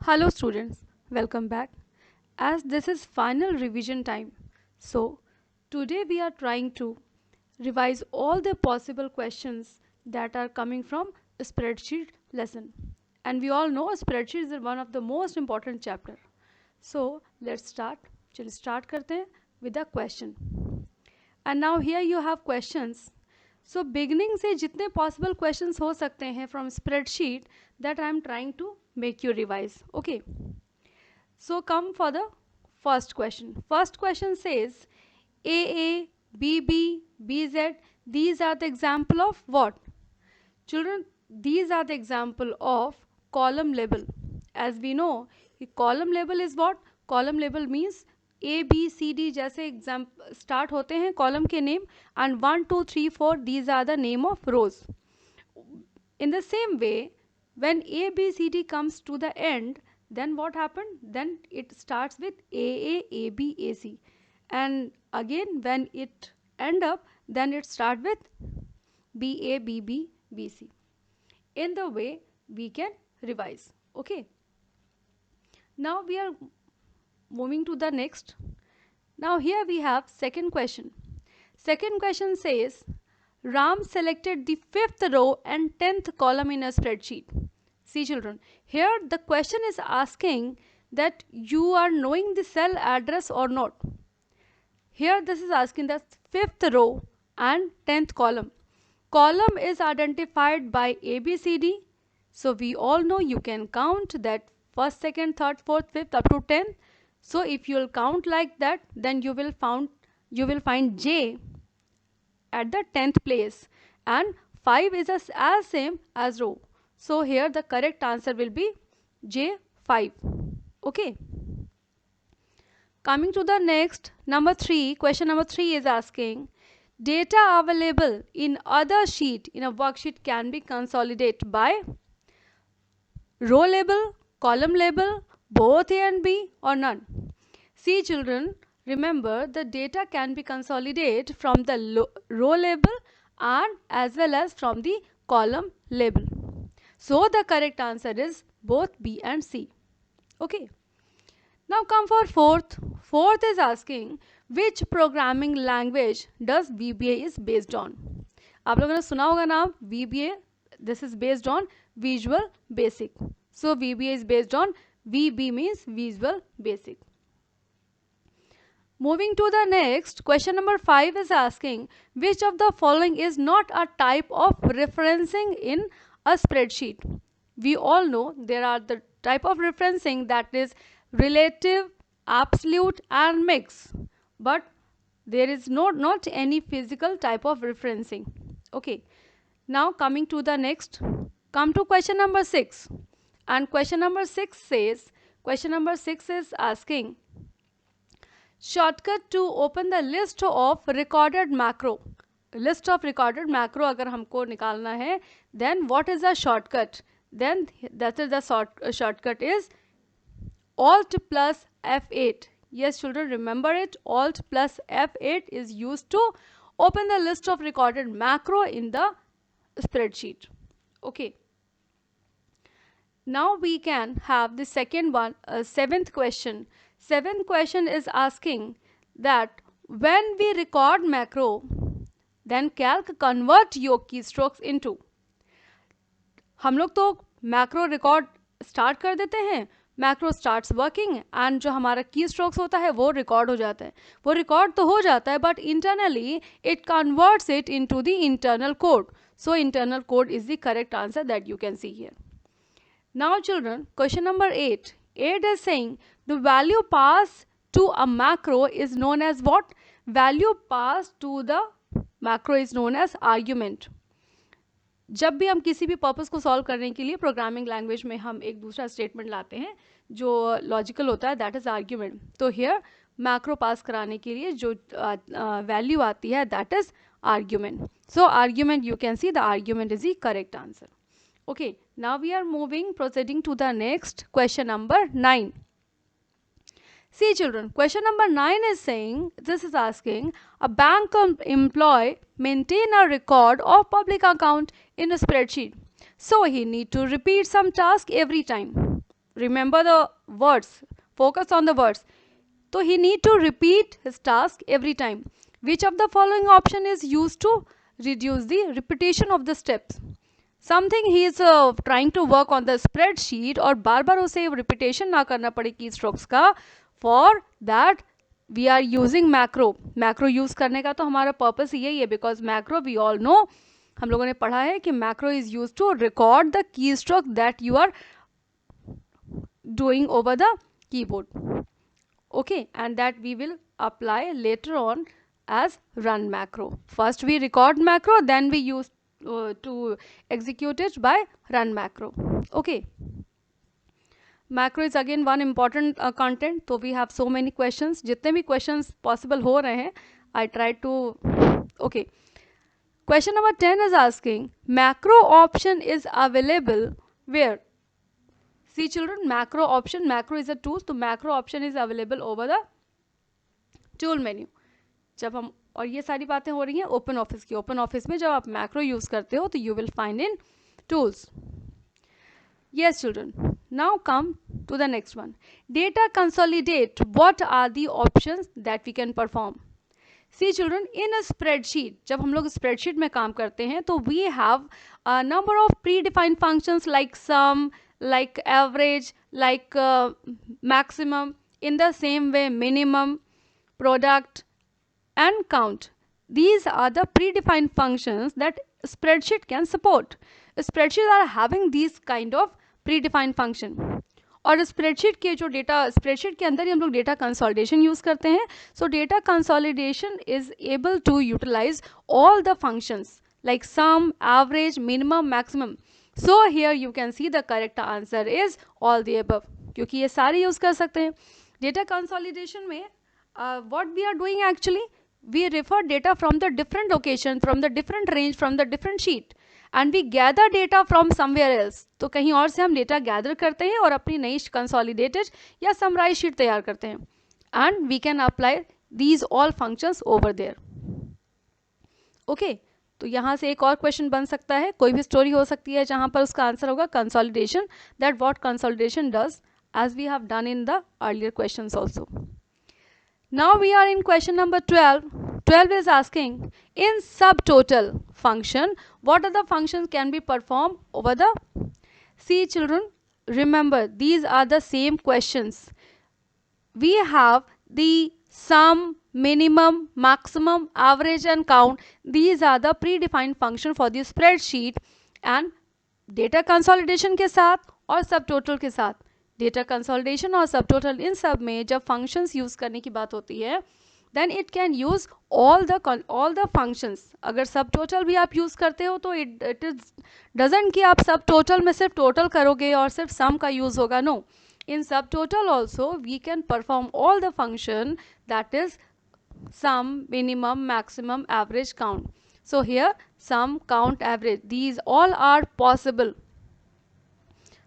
Hello students, welcome back. As this is final revision time, so today we are trying to revise all the possible questions that are coming from a spreadsheet lesson. And we all know spreadsheet is one of the most important chapter. So let's start. चलिए start करते हैं with a question. And now here you have questions. So beginning से जितने possible questions हो सकते हैं from spreadsheet that I am trying to make you revise. Okay. So come for the first question. First question says AA, BB, BZ. These are the example of what? Children, these are the example of column label. As we know, column label is what? Column label means A, B, C, D जैसे exam start होते हैं column के name and 1, 2, 3, 4 these are the name of rows. In the same way, when A, B, C, D comes to the end, then what happened? Then it starts with AA, AB, AC. And again, when it end up, then it start with BA, BB, BC. In the way we can revise. Okay. Now we are moving to the next. Now here we have second question. Second question says, Ram selected the 5th row and 10th column in a spreadsheet. See children, here the question is asking that you are knowing the cell address or not. Here this is asking the 5th row and 10th column. Column is identified by ABCD. So we all know you can count that first, second, third, fourth, fifth up to 10. So if you will count like that, then you will find J at the 10th place, and 5 is as same as row. So here the correct answer will be J5. Okay. Coming to the next, number 3, question number 3 is asking, data available in other sheet in a worksheet can be consolidated by row label, column label, both A and B, or none. See children, remember the data can be consolidated from the row label and as well as from the column label. So the correct answer is both B and C. Okay. Now come for fourth. Fourth is asking which programming language does VBA is based on. आप लोगों ने सुना होगा नाम VBA. This is based on Visual Basic. So VBA is based on VB means Visual Basic. Moving to the next, question number 5 is asking which of the following is not a type of referencing in a spreadsheet. We all know there are the type of referencing that is relative, absolute and mix, but there is not any physical type of referencing. Okay, now coming to the next, come to question number 6, and question number 6 says, question number 6 is asking shortcut to open the list of recorded macro. List of recorded macro अगर हमको निकालना है, then what is the shortcut? Then that is the shortcut is Alt plus F8. Yes children, remember it. Alt plus F8 is used to open the list of recorded macro in the spreadsheet. Okay. Now we can have the second one, seventh question. Seventh question is asking that when we record macro, then calc convert your keystrokes into. हम लोग तो macro record start कर देते हैं, macro starts working and जो हमारा keystrokes होता है वो record हो जाता है. वो record तो हो जाता है but internally it converts it into the internal code. So internal code is the correct answer that you can see here. Now children, question number 8. 8 is saying the value passed to a macro is known as what? Value passed to the macro is known as argument. जब भी हम किसी भी purpose को solve करने के लिए programming language में हम एक दूसरा स्टेटमेंट लाते हैं जो लॉजिकल होता है, दैट इज आर्ग्यूमेंट. तो हियर मैक्रो पास कराने के लिए जो वैल्यू आती है that is argument. So argument you can see the argument is the correct answer. Okay, now we are proceeding to the next question number 9. See children, question number 9 is saying, this is asking, a bank employee maintain a record of public account in a spreadsheet. So he need to repeat some task every time. remember the words, focus on the words. So he need to repeat his task every time. Which of the following option is used to reduce the repetition of the steps? Something he is trying to work on the spreadsheet और बार बार उसे repetition ना करना पड़े keystrokes का. For that we are using macro. Macro use करने का तो हमारा पर्पस यही है, because macro we all know, हम लोगों ने पढ़ा है कि macro is used to record the keystroke that you are doing over the keyboard. Okay, and that we will apply later on as run macro. First we record macro, then we use to execute it by run macro. Okay, macro is again one important content. So we have so many questions, जितने भी questions possible हो रहे हैं, I try to. Okay, question number 10 is asking macro option is available where? See children, macro option, macro is a tool, तो macro option is available over the tool menu. जब हम, और ये सारी बातें हो रही हैं ओपन ऑफिस की. ओपन ऑफिस में जब आप मैक्रो यूज करते हो तो you will find in tools. Yes children, now come to the next one. Data consolidate, what are the options that we can perform? See children, in a spreadsheet, जब हम लोग spreadsheet में काम करते हैं तो we have a number of predefined functions like sum, like average, like maximum, in the same way minimum, product and count. These are the predefined functions that spreadsheet can support. Spreadsheets are having these kind of predefined function. और spreadsheet के जो data, spreadsheet के अंदर ही हम लोग data consolidation use करते हैं. So data consolidation is able to utilize all the functions like sum, average, minimum, maximum. So here you can see the correct answer is all the above, क्योंकि ये सारे use कर सकते हैं. Data consolidation में what we are doing actually, we refer data from the different location, from the different range, from the different sheet, and we gather data from somewhere else. तो कहीं और से हम डेटा गैदर करते हैं और अपनी नई कंसोलिडेटेड या समराइज शीट तैयार करते हैं, and we can apply these all functions over there. Okay, तो यहाँ से एक और क्वेश्चन बन सकता है, कोई भी स्टोरी हो सकती है जहाँ पर उसका आंसर होगा consolidation, that what consolidation does, as we have done in the earlier questions also. Now we are in question number 12. 12 is asking in subtotal function, what are the functions can be performed over the. See children, remember these are the same questions. We have the sum, minimum, maximum, average and count. These are the predefined function for the spreadsheet, and data consolidation के साथ और subtotal के साथ. Data consolidation और subtotal, इन सब में जब functions use करने की बात होती है then it can use all the functions. अगर सब टोटल भी आप यूज करते हो तो इट इज डजंट कि आप सब टोटल में सिर्फ टोटल करोगे और सिर्फ सम का यूज होगा. नो, इन सब total also we can perform all the function that is sum, minimum, maximum, average, count. So here sum, count, average, these all are possible.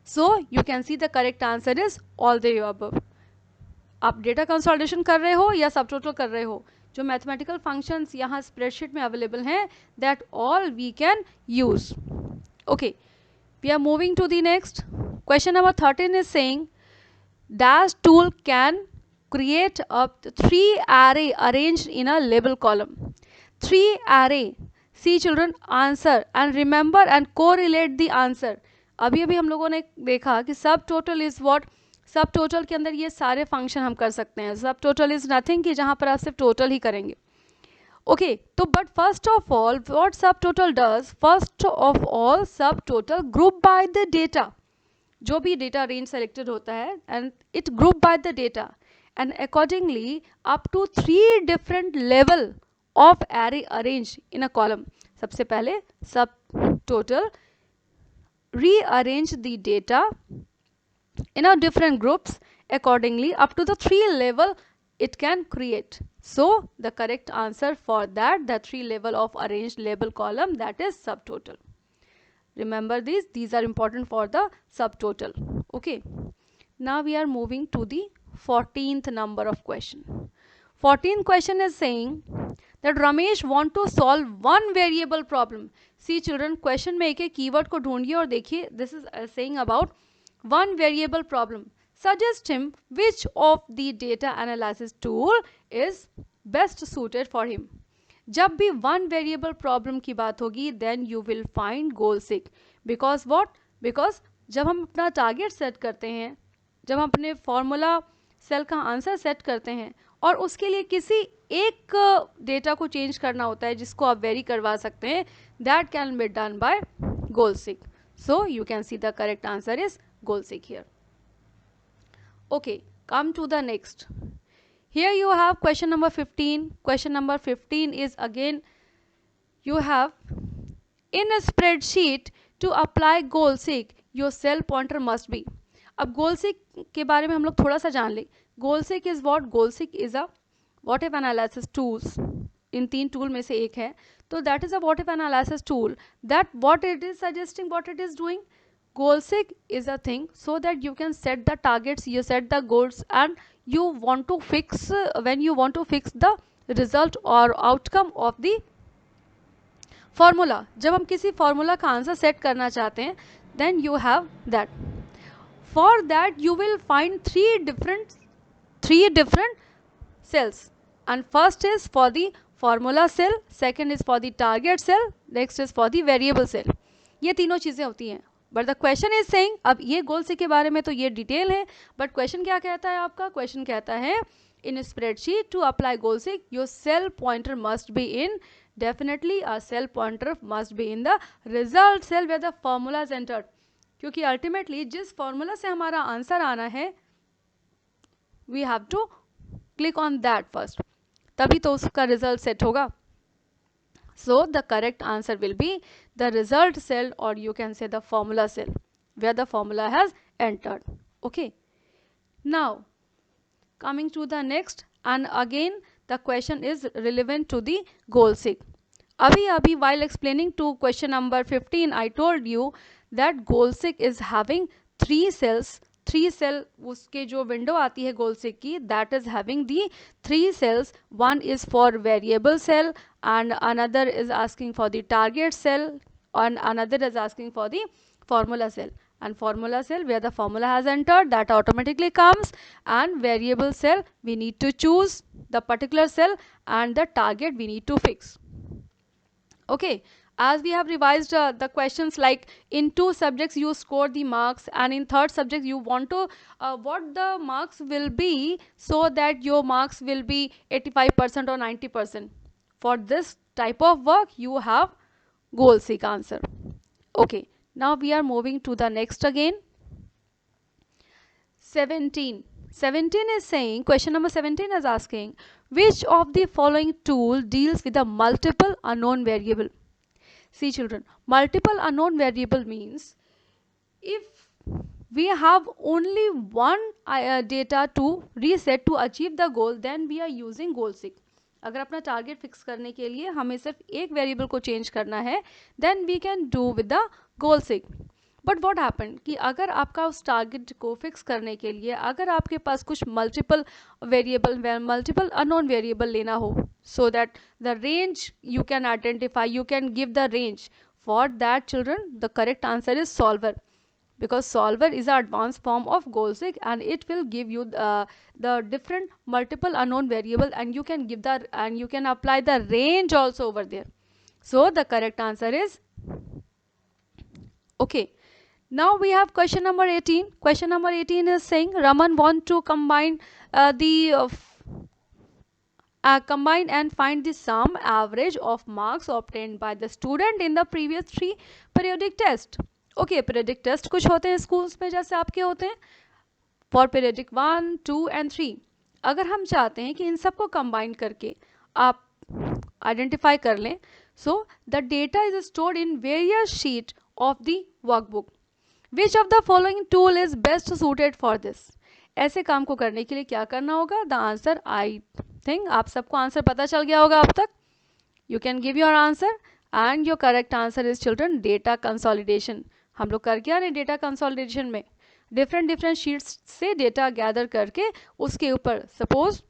So you can see the correct answer is all the above. आप data consolidation कर रहे हो या सब total कर रहे हो, जो मैथमेटिकल फंक्शंस यहाँ स्प्रेडशीट में अवेलेबल हैं, that all we can use. Okay, we are moving to the next question. Number 13 is saying dash tool can create a 3 array arranged in a label column. 3 array. See children, answer and remember and correlate the answer. अभी अभी हम लोगों ने देखा कि सब total is what, सब total के अंदर ये सारे फंक्शन हम कर सकते हैं. सब टोटल इज नथिंग कि जहाँ पर आप सिर्फ टोटल ही करेंगे. ओके, तो but first of all what subtotal does, first of all subtotal group by the data. जो भी डेटा रेंज सेलेक्टेड होता है and it group by the data and accordingly up to 3 different level of array arrange in a column. सबसे पहले subtotal rearrange the data in a different groups accordingly up to the 3 level it can create. So the correct answer for that, the 3 level of arranged label column, that is subtotal. Remember these are important for the subtotal. Okay, now we are moving to the 14th number of question. 14th question is saying that Ramesh want to solve one variable problem. See children, question में एक एक keyword को ढूंढिए और देखिए. This is saying about one variable problem. Suggest him which of the data analysis tool is best suited for him. जब भी one variable problem की बात होगी then you will find goal seek. Because what? Because जब हम अपना target set करते हैं, जब हम अपने फॉर्मूला सेल का आंसर सेट करते हैं और उसके लिए किसी एक डेटा को चेंज करना होता है जिसको आप वेरी करवा सकते हैं, that can be done by goal sick. So you can see the correct answer is goal sick here. Okay, come to the next. Here you have question number 15. Question number 15 is again, you have in a spreadsheet to apply goal seek your cell pointer must be. अब goal seek के बारे में हम लोग थोड़ा सा जान लें. Goal seek is what? Goal seek is a what if analysis tools. इन तीन टूल में से एक है. तो that is a what if analysis tool. That what it is suggesting, what it is doing. Goal seek is a thing so that you can set the targets, you set the goals, and you want to fix when you want to fix the result or outcome of the formula. जब हम किसी formula का answer set करना चाहते हैं, then you have that. For that you will find three different cells, and first is for the formula cell, second is for the target cell, next is for the variable cell. ये तीनों चीज़ें होती हैं. But the question is saying, अब ये गोल सी के बारे में तो ये डिटेल है, बट क्वेश्चन क्या कहता है आपका? क्वेश्चन कहता है in spreadsheet to apply goal seek your cell pointer must be in, definitely a cell pointer must be in the result cell where the formula is entered. क्योंकि ultimately जिस formula से हमारा आंसर आना है we have to click on that first, तभी तो उसका result set होगा. So the correct answer will be the result cell, or you can say the formula cell where the formula has entered. Okay. Now coming to the next, and again the question is relevant to the goal seek. Abhi while explaining to question number 15 I told you that goal seek is having three cells. Three cell उसके जो window आती है goal seek की, that is having the three cells. One is for variable cell and another is asking for the target cell and another is asking for the formula cell. And formula cell where the formula has entered, that automatically comes, and variable cell we need to choose the particular cell, and the target we need to fix. Okay, as we have revised the questions, like in two subjects you score the marks, and in third subject you want to what the marks will be so that your marks will be 85% or 90%. For this type of work you have goal seek answer. Okay, now we are moving to the next again. 17 is saying, question number 17 is asking, which of the following tool deals with a multiple unknown variable? See children, multiple unknown variable means if we have only one data to reset to achieve the goal, then we are using goal seek. अगर अपना target fix करने के लिए हमें सिर्फ एक variable को change करना है, then we can do with the goal seek. But what happen कि अगर आपका उस टारगेट को फिक्स करने के लिए अगर आपके पास कुछ मल्टीपल अननोन वेरिएबल लेना हो, so that the range you can identify, you can give the range. For that children the correct answer is solver, because solver is an advanced form of goal seek, and it will give you the different multiple unknown variable, and you can give the and you can apply the range also over there. So the correct answer is okay. Now we have question number 18. Question number 18 is saying Raman want to combine combine and find the sum average of marks obtained by the student in the previous 3 periodic test. Okay, periodic test कुछ होते हैं schools में जैसे आपके होते हैं for periodic 1, 2 and 3. अगर हम चाहते हैं कि इन सबको कंबाइन करके आप आइडेंटिफाई कर लें, so the data is stored in various sheet of the workbook. Which of the following tool is best suited for this? ऐसे काम को करने के लिए क्या करना होगा? द आंसर, आई थिंक आप सबको आंसर पता चल गया होगा अब तक. You can give your answer, and your correct answer is children data consolidation. हम लोग कर क्या रहे हैं डेटा कंसोलिडेशन में? डिफरेंट शीट्स से डेटा गैदर करके उसके ऊपर, सपोज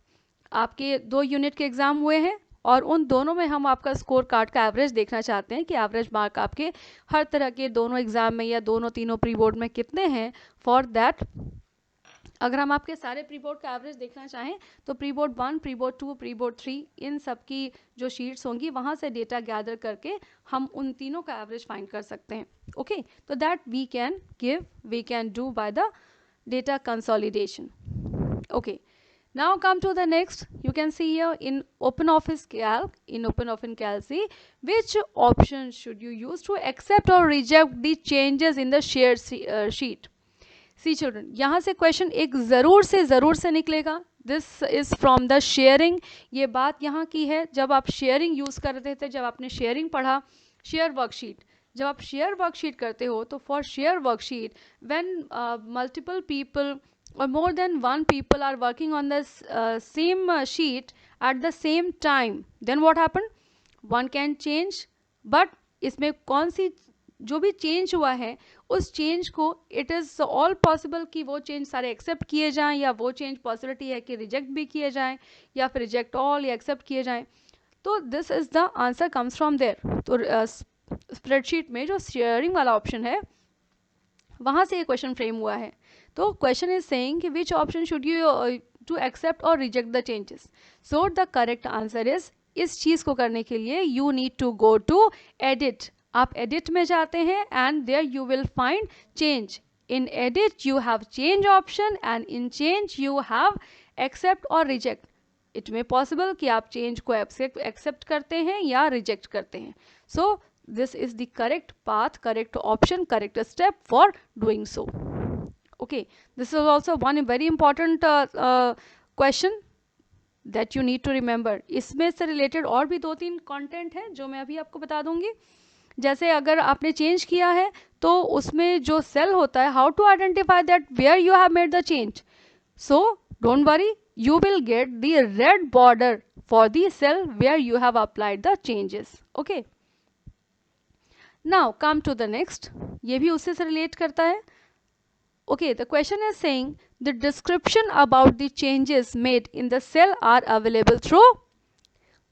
आपके 2 यूनिट के एग्जाम हुए हैं और उन दोनों में हम आपका स्कोर कार्ड का एवरेज देखना चाहते हैं कि एवरेज मार्क आपके हर तरह के दोनों एग्जाम में या दोनों तीनों प्री बोर्ड में कितने हैं। फॉर दैट अगर हम आपके सारे प्री बोर्ड का एवरेज देखना चाहें तो pre board 1, pre board 2, pre board 3 इन सब की जो शीट्स होंगी वहाँ से डेटा गैदर करके हम उन तीनों का एवरेज फाइंड कर सकते हैं। ओके, तो that we can do by the data consolidation. Okay, now come to the next. You can see here in OpenOffice Calc, see which option should you use to accept or reject the changes in the shared sheet. See children, यहाँ से question एक ज़रूर से निकलेगा. This is from the sharing. ये बात यहाँ की है जब आप शेयरिंग यूज़ करते थे, जब आपने शेयरिंग पढ़ा, शेयर वर्कशीट. जब आप शेयर वर्कशीट करते हो तो for share worksheet when multiple people or more than one people are working on the same sheet at the same time, then what happen? One can change, but इसमें कौन सी जो भी change हुआ है उस चेंज को इट इज़ ऑल पॉसिबल कि वो चेंज सारे एक्सेप्ट किए जाएं, या वो चेंज पॉसिबिलिटी है कि रिजेक्ट भी किए जाएं, या फिर रिजेक्ट ऑल या एक्सेप्ट किए जाएं. तो this is the answer comes from there. तो स्प्रेडशीट में जो शेयरिंग वाला ऑप्शन है वहाँ से ये क्वेश्चन फ्रेम हुआ है. तो क्वेश्चन इज सेइंग कि which option should you to accept और reject the changes. So the correct answer is, इस चीज़ को करने के लिए you need to go to edit. आप एडिट में जाते हैं and there you will find change. In edit you have change option and in change you have accept और रिजेक्ट. इट मे पॉसिबल कि आप चेंज को एक्सेप्ट करते हैं या रिजेक्ट करते हैं. सो this is the correct path, correct option, correct step for doing so. Okay, this is also one very important question that you need to remember. इसमें से related और भी 2-3 content है जो मैं अभी आपको बता दूंगी. जैसे अगर आपने चेंज किया है तो उसमें जो सेल होता है, how to identify that where you have made the change. So don't worry, you will get the red border for the cell where you have applied the changes. Okay, now come to the next. ये भी उससे से relate करता है. Okay, the question is saying the description about the changes made in the cell are available through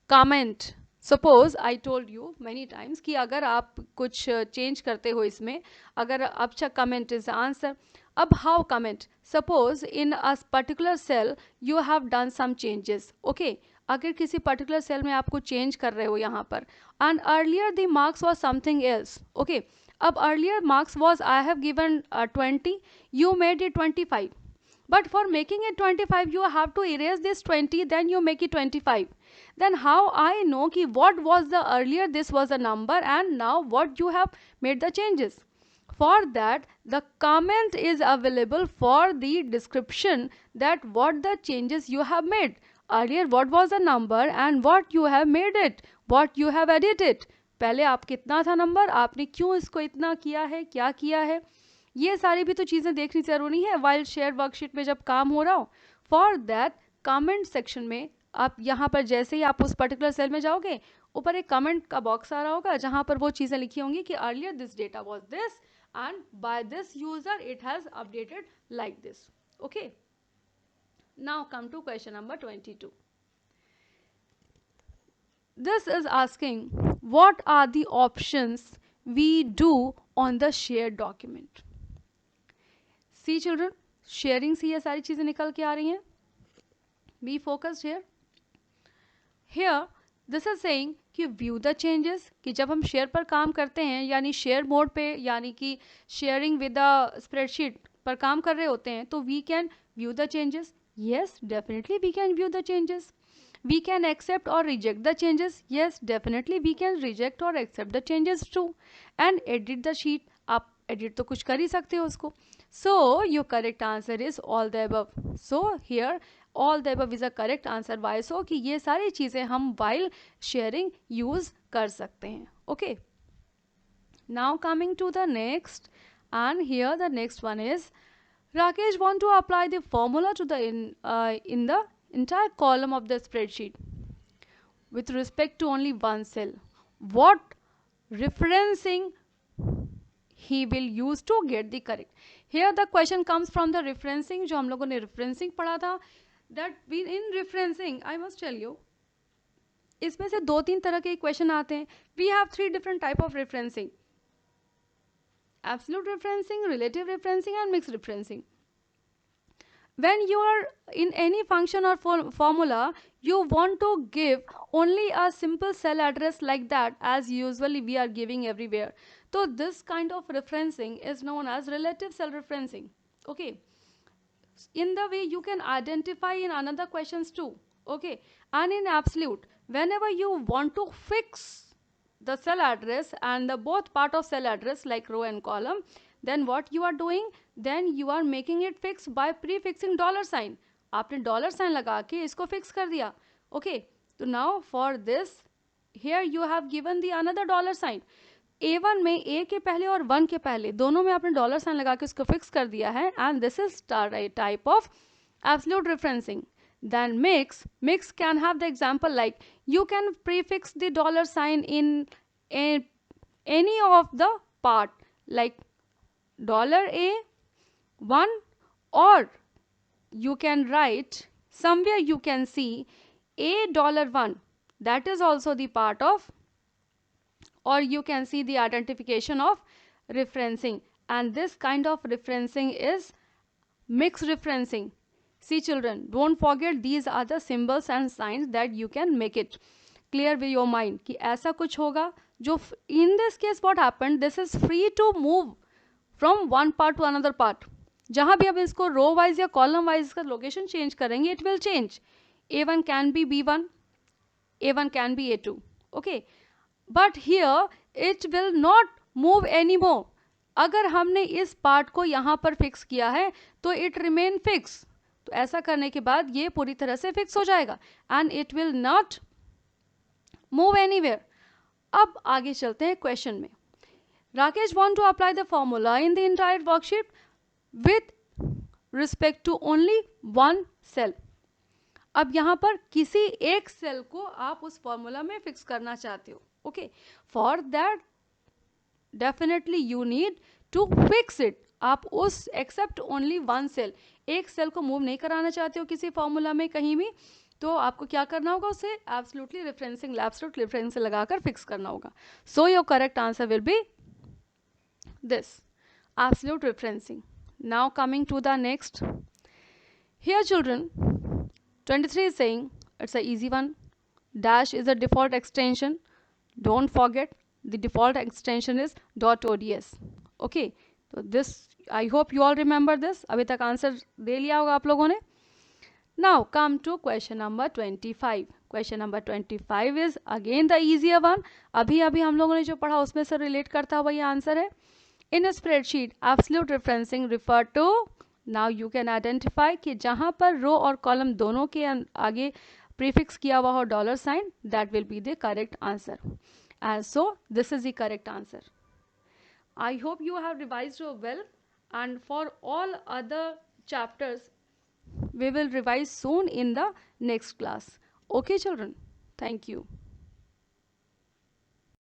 comment. Suppose I told you many times कि अगर आप कुछ change करते हो इसमें, अगर अच्छा comment is the answer. अब how comment? Suppose in a particular cell you have done some changes. Okay, अगर किसी पर्टिकुलर सेल में आपको चेंज कर रहे हो यहाँ पर, and earlier the marks was something else. Okay, अब earlier marks was I have given 20, you made it 25, but for making it 25 you have to erase this 20, then you make it 25. Then how I know ki what was the earlier this was a number and now what you have made the changes? For that the comment is available for the description that what the changes you have made. Earlier what was the number and what you have made it, what you have edited. पहले आप कितना था number, आपने क्यों इसको इतना किया है, क्या किया है, ये सारी भी तो चीज़ें देखनी ज़रूरी है वाइल शेयर वर्कशीट में जब काम हो रहा हो. फॉर दैट कमेंट सेक्शन में आप यहाँ पर जैसे ही आप उस पर्टिकुलर सेल में जाओगे, ऊपर एक कमेंट का बॉक्स आ रहा होगा जहाँ पर वो चीज़ें लिखी होंगी कि earlier this data was this and by this user it has updated like this. Okay, now come to question number 22. This is asking what are the options we do on the shared document. See children, sharing से ये सारी चीज़ें निकल के आ रही हैं. Be focused here. Here this is saying कि view the changes, कि जब हम शेयर पर काम करते हैं यानी शेयर मोड पे यानी कि शेयरिंग विद द स्प्रेडशीट पर काम कर रहे होते हैं, तो we can view the changes. Yes, definitely we can view the changes. We can accept or reject the changes. Yes, definitely we can reject or accept the changes too. And edit the sheet. आप edit तो कुछ कर ही सकते हो उसको. So your correct answer is all the above. So here all the above is a correct answer. Why so? कि ये सारी चीज़ें हम while sharing use कर सकते हैं. Okay. Now coming to the next, and here the next one is Rakesh want to apply the formula to the in the entire column of the spreadsheet with respect to only one cell. What referencing he will use to get the correct? Here the question comes from the referencing जो हम लोगों ने referencing पढ़ा था. That in referencing I must tell you इसमें से 2-3 तरह के क्वेश्चन आते हैं. We have 3 different type of referencing: absolute referencing, relative referencing and mixed referencing. When you are in any function or formula, you want to give only a simple cell address like that, as usually we are giving everywhere. So this kind of referencing is known as relative cell referencing. Okay, in the way you can identify in another questions too. Okay, and in absolute, whenever you want to fix the cell address and the both part of cell address like row and column, then what you are doing, then you are making it fix by prefixing dollar sign. आपने dollar sign लगा के इसको fix कर दिया. Okay, तो now for this here you have given the another dollar sign. A1 में A के पहले और 1 के पहले दोनों में आपने डॉलर साइन लगा के उसको फिक्स कर दिया है, and this is type of absolute referencing. Then mix can have the example like you can prefix the dollar sign in a, any of the part like dollar a 1, or you can write somewhere you can see a dollar 1, that is also the part of, or you can see the identification of referencing, and this kind of referencing is mixed referencing. See children, don't forget these are the symbols and signs that you can make it clear with your mind कि ऐसा कुछ होगा जो in this case what happened, this is free to move from one part to another part. जहाँ भी अब इसको row wise या कॉलम वाइज इसका लोकेशन चेंज करेंगे, it will change. A1 can be B1, A1 can be A2. Okay, but here it will not move anymore. अगर हमने इस पार्ट को यहाँ पर फिक्स किया है तो इट रिमेन फिक्स. तो ऐसा करने के बाद ये पूरी तरह से फिक्स हो जाएगा and it will not move anywhere. अब आगे चलते हैं क्वेश्चन में. Rakesh want to apply the formula in the entire worksheet with respect to only one cell. अब यहाँ पर किसी एक सेल को आप उस फॉर्मूला में फिक्स करना चाहते हो. Okay, for that definitely you need to fix it. आप उस एक्सेप्ट ओनली वन सेल, एक सेल को मूव नहीं कराना चाहते हो किसी फॉर्मूला में कहीं भी, तो आपको क्या करना होगा, उसे एब्सोल्युटली रेफरेंसिंग लगाकर फिक्स करना होगा. So your correct answer will be this, absolute referencing. Now coming to the next. Here children, 23 is saying it's a easy one. Dash is a default extension. Don't forget the default extension is .ods. Okay, so this I hope you all remember this. अभी तक answer दे लिया होगा आप लोगों ने. Now come to question number 25. Question number 25 is again the easier one. अभी हम लोगों ने जो पढ़ा उसमें से रिलेट करता हुआ ये आंसर है. In a spreadsheet, absolute referencing refer to, now you can identify कि जहाँ पर रो और कॉलम दोनों के आगे प्रीफिक्स किया हुआ हो dollar sign, that will be the correct answer. And so this is the correct answer. I hope you have revised well, and for all other chapters we will revise soon in the next class. Okay children, thank you.